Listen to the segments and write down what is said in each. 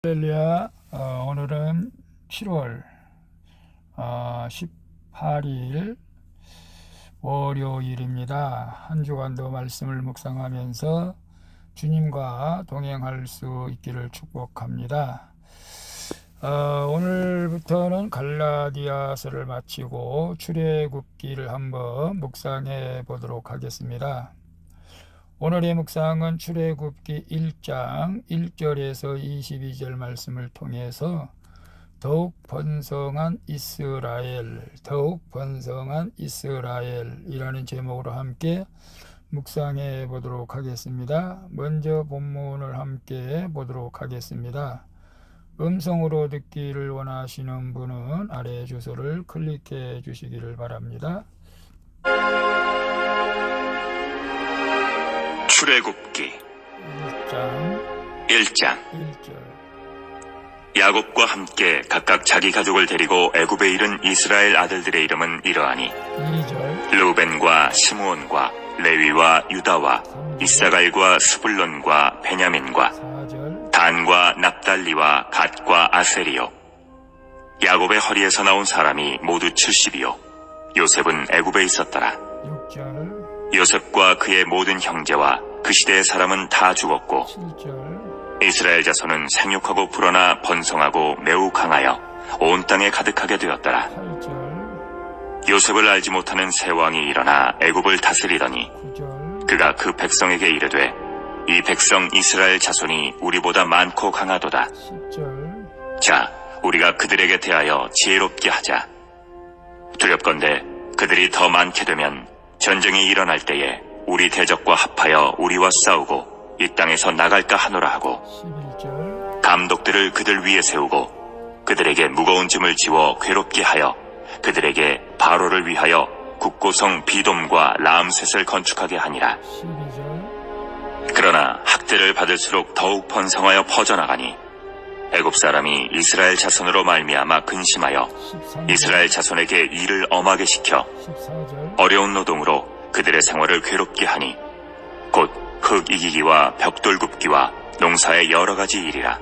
할렐루야. 오늘은 7월 18일 월요일입니다. 한 주간도 말씀을 묵상하면서 주님과 동행할 수 있기를 축복합니다. 오늘부터는 갈라디아서를 마치고 출애굽기를 한번 묵상해 보도록 하겠습니다. 오늘의 묵상은 출애굽기 1장 1절에서 22절 말씀을 통해서 더욱 번성한 이스라엘이라는 제목으로 함께 묵상해 보도록 하겠습니다. 먼저 본문을 함께 보도록 하겠습니다. 음성으로 듣기를 원하시는 분은 아래 주소를 클릭해 주시기를 바랍니다. 출애굽기 1장 1장 1절. 야곱과 함께 각각 자기 가족을 데리고 애굽에 이른 이스라엘 아들들의 이름은 이러하니 2절 르우벤과 시므온과 레위와 유다와 이사갈과 스불론과 베냐민과 4절 단과 납달리와 갓과 아셀이요. 야곱의 허리에서 나온 사람이 모두 70이요. 요셉은 애굽에 있었더라. 6절 요셉과 그의 모든 형제와 그 시대의 사람은 다 죽었고 7절 이스라엘 자손은 생육하고 불어나 번성하고 매우 강하여 온 땅에 가득하게 되었더라. 8절 요셉을 알지 못하는 새 왕이 일어나 애굽을 다스리더니 9절 그가 그 백성에게 이르되 이 백성 이스라엘 자손이 우리보다 많고 강하도다. 10절 자, 우리가 그들에게 대하여 지혜롭게 하자. 두렵건대 그들이 더 많게 되면 전쟁이 일어날 때에 우리 대적과 합하여 우리와 싸우고 이 땅에서 나갈까 하노라 하고 11절 감독들을 그들 위에 세우고 그들에게 무거운 짐을 지워 괴롭게 하여 그들에게 바로를 위하여 국고성 비돔과 라암셋을 건축하게 하니라. 12절 그러나 학대를 받을수록 더욱 번성하여 퍼져나가니 애굽 사람이 이스라엘 자손으로 말미암아 근심하여 13절 이스라엘 자손에게 일을 엄하게 시켜 14절 어려운 노동으로 그들의 생활을 괴롭게 하니 곧 흙 이기기와 벽돌 굽기와 농사의 여러 가지 일이라.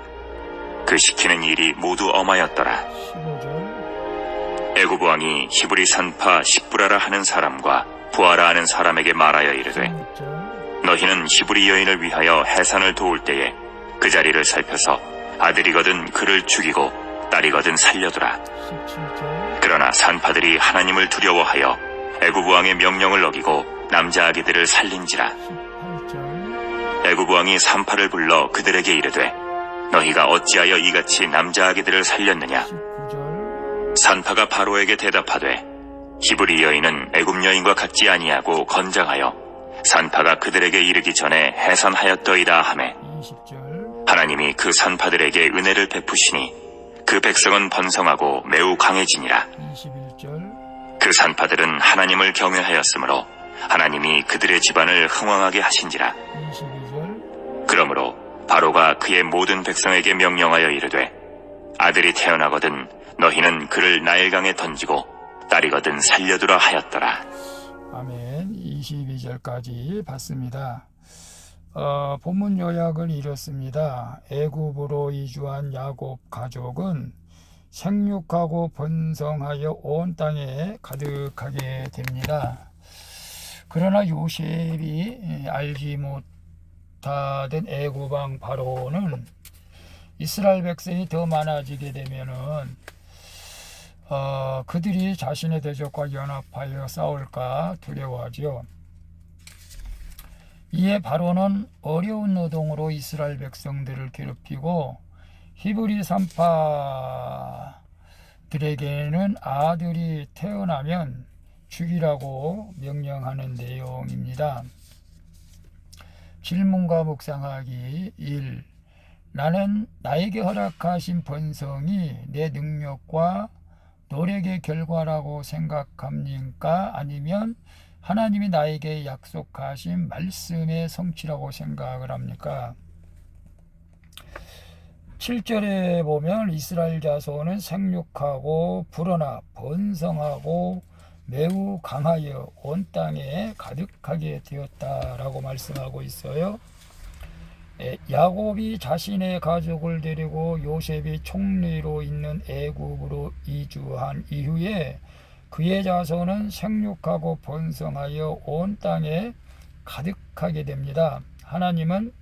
그 시키는 일이 모두 엄하였더라. 15절 애굽 왕이 히브리 산파 십부라라 하는 사람과 부하라 하는 사람에게 말하여 이르되 16절 너희는 히브리 여인을 위하여 해산을 도울 때에 그 자리를 살펴서 아들이거든 그를 죽이고 딸이거든 살려두라. 17절 그러나 산파들이 하나님을 두려워하여 애굽 왕의 명령을 어기고 남자아기들을 살린지라. 18절 애굽 왕이 산파를 불러 그들에게 이르되 너희가 어찌하여 이같이 남자아기들을 살렸느냐. 19절 산파가 바로에게 대답하되 히브리 여인은 애굽 여인과 같지 아니하고 건장하여 산파가 그들에게 이르기 전에 해산하였더이다 하매 20절 하나님이 그 산파들에게 은혜를 베푸시니 그 백성은 번성하고 매우 강해지니라. 21절 그 산파들은 하나님을 경외하였으므로 하나님이 그들의 집안을 흥왕하게 하신지라. 22절 그러므로 바로가 그의 모든 백성에게 명령하여 이르되 아들이 태어나거든 너희는 그를 나일강에 던지고 딸이거든 살려두라 하였더라. 아멘. 22절까지 봤습니다. 본문 요약은 이렇습니다. 애굽으로 이주한 야곱 가족은 생육하고 번성하여 온 땅에 가득하게 됩니다. 그러나 요셉이 알지 못하던 애굽 왕 바로는 이스라엘 백성이 더 많아지게 되면은 그들이 자신의 대적과 연합하여 싸울까 두려워하죠. 이에 바로는 어려운 노동으로 이스라엘 백성들을 괴롭히고 히브리 산파들에게는 아들이 태어나면 죽이라고 명령하는 내용입니다. 질문과 묵상하기 1. 나는 나에게 허락하신 번성이 내 능력과 노력의 결과라고 생각합니까? 아니면 하나님이 나에게 약속하신 말씀의 성취라고 생각을 합니까? 7절에 보면 이스라엘 자손은 생육하고 불어나 번성하고 매우 강하여 온 땅에 가득하게 되었다라고 말씀하고 있어요. 야곱이 자신의 가족을 데리고 요셉이 총리로 있는 애굽으로 이주한 이후에 그의 자손은 생육하고 번성하여 온 땅에 가득하게 됩니다. 하나님은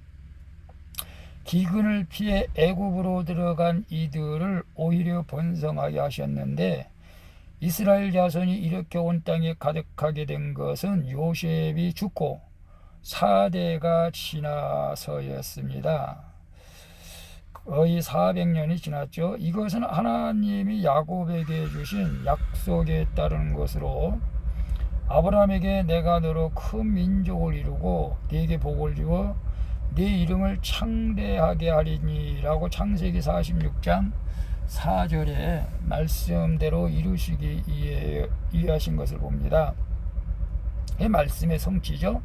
기근을 피해 애굽으로 들어간 이들을 오히려 번성하게 하셨는데, 이스라엘 자손이 이렇게 온 땅에 가득하게 된 것은 요셉이 죽고 4대가 지나서였습니다. 거의 400년이 지났죠. 이것은 하나님이 야곱에게 주신 약속에 따른 것으로, 아브라함에게 내가 너로 큰 민족을 이루고 네게 복을 주어 네 이름을 창대하게 하리니 라고 창세기 46장 4절에 말씀대로 이루시기 이해하신 것을 봅니다. 이 말씀의 성취죠.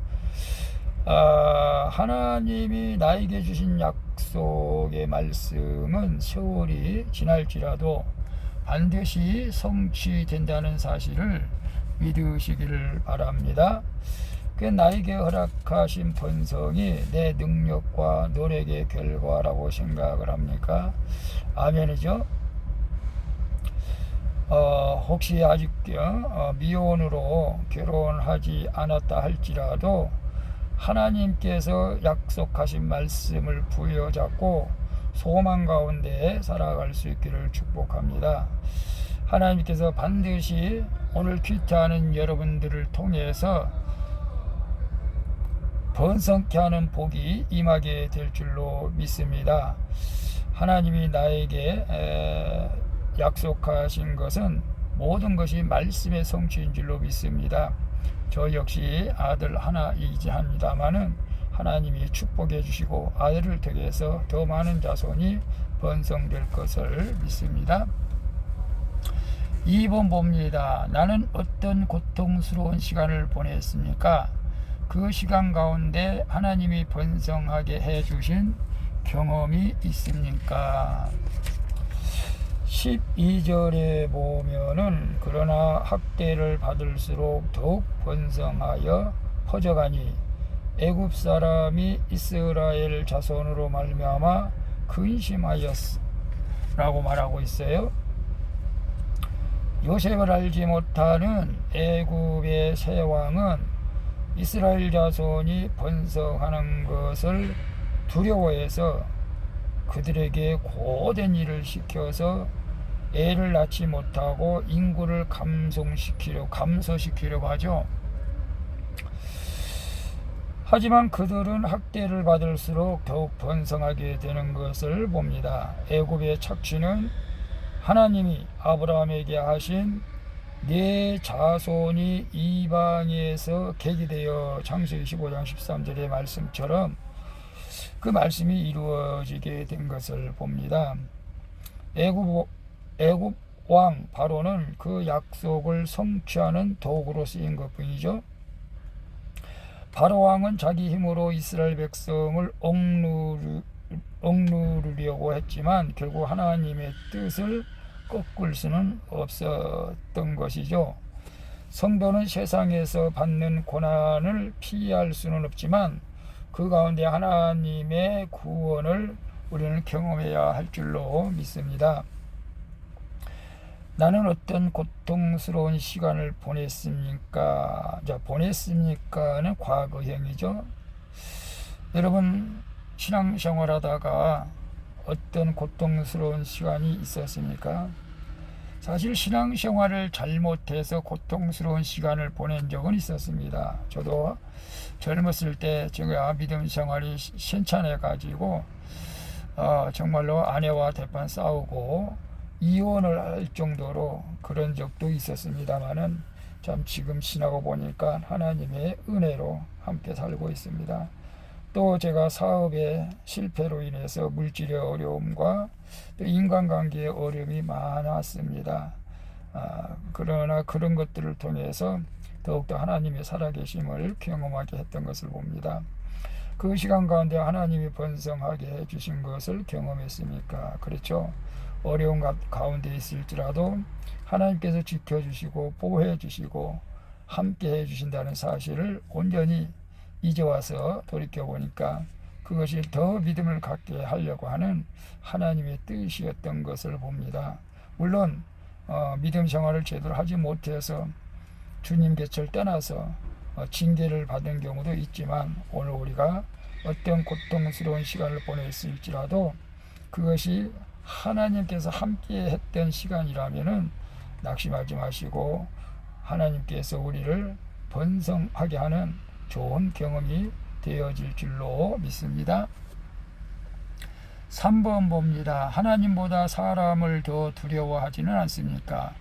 하나님이 나에게 주신 약속의 말씀은 세월이 지날지라도 반드시 성취된다는 사실을 믿으시기를 바랍니다. 그 나에게 허락하신 번성이 내 능력과 노력의 결과라고 생각을 합니까? 아멘이죠. 혹시 아직 미혼으로 결혼하지 않았다 할지라도 하나님께서 약속하신 말씀을 부여잡고 소망 가운데 살아갈 수 있기를 축복합니다. 하나님께서 반드시 오늘 큐티하는 여러분들을 통해서 번성케 하는 복이 임하게 될 줄로 믿습니다. 하나님이 나에게 약속하신 것은 모든 것이 말씀의 성취인 줄로 믿습니다. 저 역시 아들 하나이지 합니다마는 하나님이 축복해 주시고 아들을 통해서 더 많은 자손이 번성될 것을 믿습니다. 2번 봅니다. 나는 어떤 고통스러운 시간을 보냈습니까? 그 시간 가운데 하나님이 번성하게 해주신 경험이 있습니까? 12절에 보면은 그러나 학대를 받을수록 더욱 번성하여 퍼져가니 애굽 사람이 이스라엘 자손으로 말미암아 근심하였으 라고 말하고 있어요. 요셉을 알지 못하는 애굽의 새 왕은 이스라엘 자손이 번성하는 것을 두려워해서 그들에게 고된 일을 시켜서 애를 낳지 못하고 인구를 감소시키려고 하죠. 하지만 그들은 학대를 받을수록 더욱 번성하게 되는 것을 봅니다. 애굽의 착취는 하나님이 아브라함에게 하신 네 자손이 이방에서 계기되어 창세기 15장 13절의 말씀처럼 그 말씀이 이루어지게 된 것을 봅니다. 애굽 왕 바로는 그 약속을 성취하는 도구로 쓰인 것뿐이죠. 바로 왕은 자기 힘으로 이스라엘 백성을 억누르려고 했지만 결국 하나님의 뜻을 꺾을 수는 없었던 것이죠. 성도는 세상에서 받는 고난을 피할 수는 없지만 그 가운데 하나님의 구원을 우리는 경험해야 할 줄로 믿습니다. 나는 어떤 고통스러운 시간을 보냈습니까? 보냈습니까는 과거형이죠. 여러분 신앙생활하다가 어떤 고통스러운 시간이 있었습니까? 사실 신앙생활을 잘못해서 고통스러운 시간을 보낸 적은 있었습니다. 저도 젊었을 때 제가 믿음 생활이 신찬해 가지고 정말로 아내와 대판 싸우고 이혼을 할 정도로 그런 적도 있었습니다만은 참 지금 지나고 보니까 하나님의 은혜로 함께 살고 있습니다. 또 제가 사업의 실패로 인해서 물질의 어려움과 또 인간관계의 어려움이 많았습니다. 그러나 그런 것들을 통해서 더욱더 하나님의 살아계심을 경험하게 했던 것을 봅니다. 그 시간 가운데 하나님이 번성하게 해주신 것을 경험했습니까? 그렇죠. 어려운 가운데 있을지라도 하나님께서 지켜주시고 보호해주시고 함께 해주신다는 사실을 온전히 이제 와서 돌이켜보니까 그것이 더 믿음을 갖게 하려고 하는 하나님의 뜻이었던 것을 봅니다. 물론 믿음 생활을 제대로 하지 못해서 주님 곁을 떠나서 징계를 받은 경우도 있지만, 오늘 우리가 어떤 고통스러운 시간을 보냈을지라도 그것이 하나님께서 함께 했던 시간이라면은 낙심하지 마시고 하나님께서 우리를 번성하게 하는 좋은 경험이 되어질 줄로 믿습니다. 3번 봅니다. 하나님보다 사람을 더 두려워하지는 않습니까?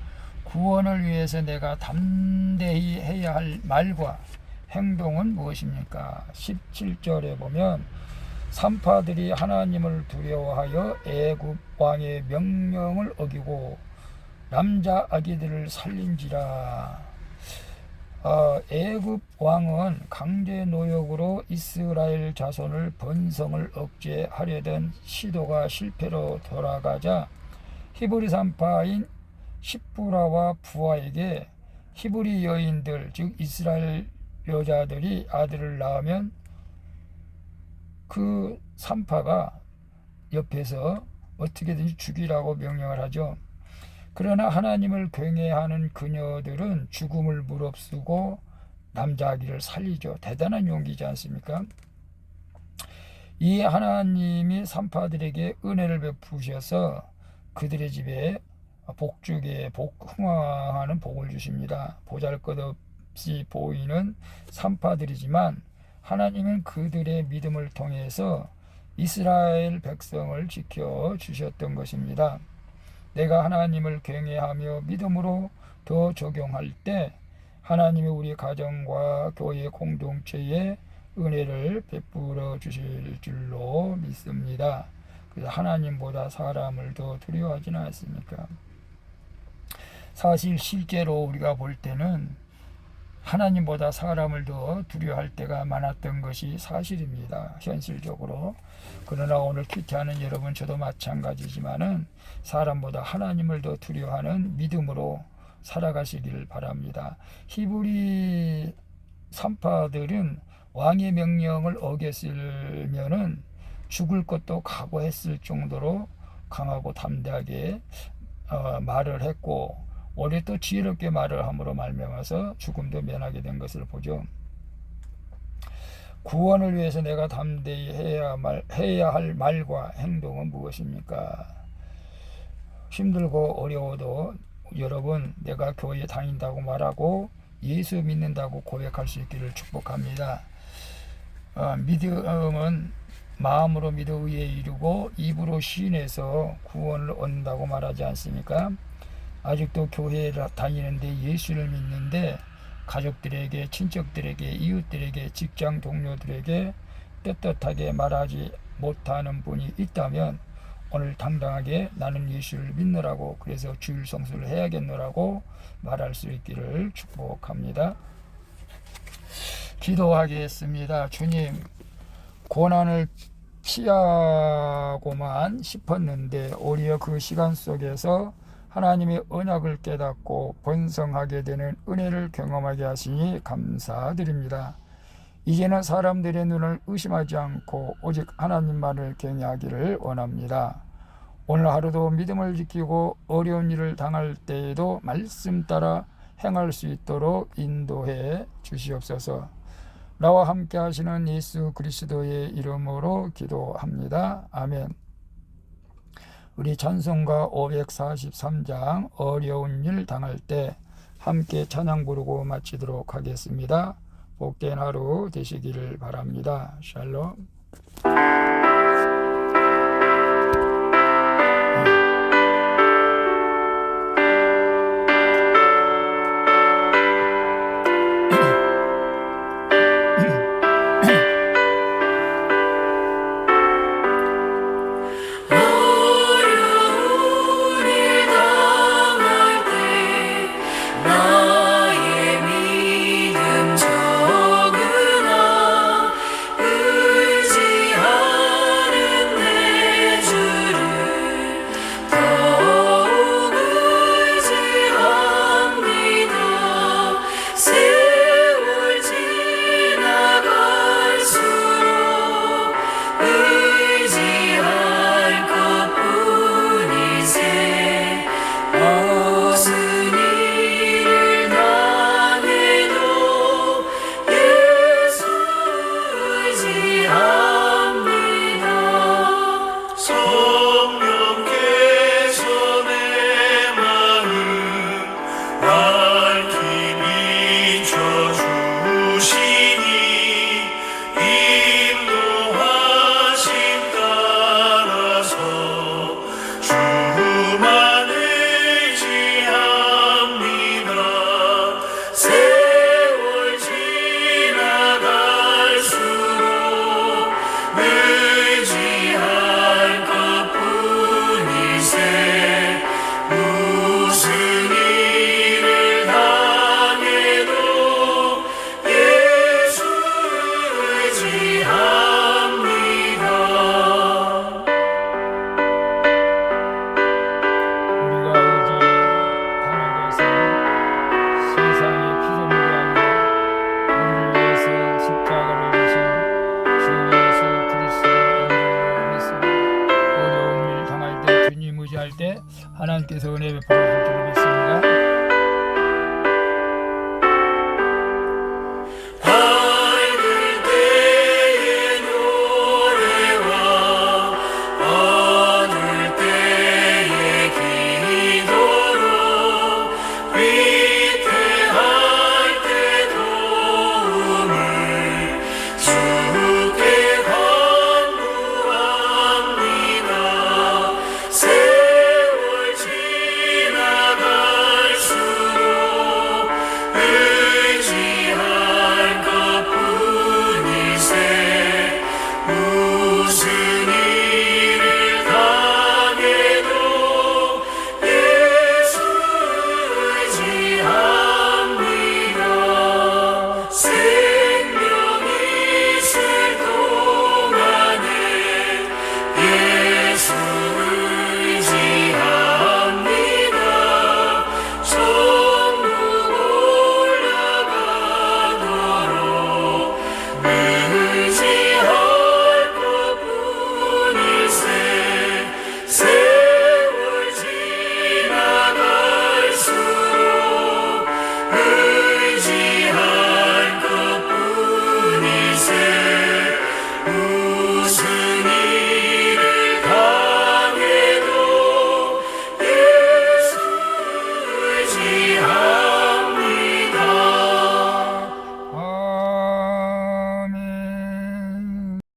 구원을 위해서 내가 담대히 해야 할 말과 행동은 무엇입니까? 17절에 보면 산파들이 하나님을 두려워하여 애굽 왕의 명령을 어기고 남자 아기들을 살린지라. 애굽 왕은 강제 노역으로 이스라엘 자손을 번성을 억제하려던 시도가 실패로 돌아가자 히브리 산파인 십부라와 부하에게 히브리 여인들, 즉 이스라엘 여자들이 아들을 낳으면 그 산파가 옆에서 어떻게든지 죽이라고 명령을 하죠. 그러나 하나님을 경외하는 그녀들은 죽음을 무릅쓰고 남자 아기를 살리죠. 대단한 용기지 않습니까? 이 하나님이 산파들에게 은혜를 베푸셔서 그들의 집에 복주게 흥왕하는 복을 주십니다. 보잘것없이 보이는 산파들이지만 하나님은 그들의 믿음을 통해서 이스라엘 백성을 지켜주셨던 것입니다. 내가 하나님을 경외하며 믿음으로 더 적용할 때 하나님이 우리 가정과 교회 공동체에 은혜를 베풀어 주실 줄로 믿습니다. 그래서 하나님보다 사람을 더 두려워하지는 않습니까? 사실 실제로 우리가 볼 때는 하나님보다 사람을 더 두려워할 때가 많았던 것이 사실입니다. 현실적으로. 그러나 오늘 큐티하는 여러분, 저도 마찬가지지만은 사람보다 하나님을 더 두려워하는 믿음으로 살아가시기를 바랍니다. 히브리 산파들은 왕의 명령을 어겼으면은 죽을 것도 각오했을 정도로 강하고 담대하게 말을 했고, 오히려 또 지혜롭게 말을 함으로 말미암아서 죽음도 면하게 된 것을 보죠. 구원을 위해서 내가 담대히 해야 할 말과 행동은 무엇입니까? 힘들고 어려워도 여러분, 내가 교회에 다닌다고 말하고 예수 믿는다고 고백할 수 있기를 축복합니다. 믿음은 마음으로 믿어 의에 이르고 입으로 시인해서 구원을 얻는다고 말하지 않습니까? 아직도 교회에 다니는데 예수를 믿는데 가족들에게, 친척들에게, 이웃들에게, 직장 동료들에게 떳떳하게 말하지 못하는 분이 있다면 오늘 당당하게 나는 예수를 믿노라고, 그래서 주일 성수를 해야겠노라고 말할 수 있기를 축복합니다. 기도하겠습니다. 주님, 고난을 피하고만 싶었는데 오히려 그 시간 속에서 하나님의 언약을 깨닫고 번성하게 되는 은혜를 경험하게 하시니 감사드립니다. 이제는 사람들의 눈을 의심하지 않고 오직 하나님만을 경외하기를 원합니다. 오늘 하루도 믿음을 지키고 어려운 일을 당할 때에도 말씀 따라 행할 수 있도록 인도해 주시옵소서. 나와 함께 하시는 예수 그리스도의 이름으로 기도합니다. 아멘. 우리 찬송가 543장 어려운 일 당할 때 함께 찬양 부르고 마치도록 하겠습니다. 복된 하루 되시기를 바랍니다. 샬롬. 의지하 의지할 때 하나님께서 은혜 베풀어 주실 줄로 믿습니다.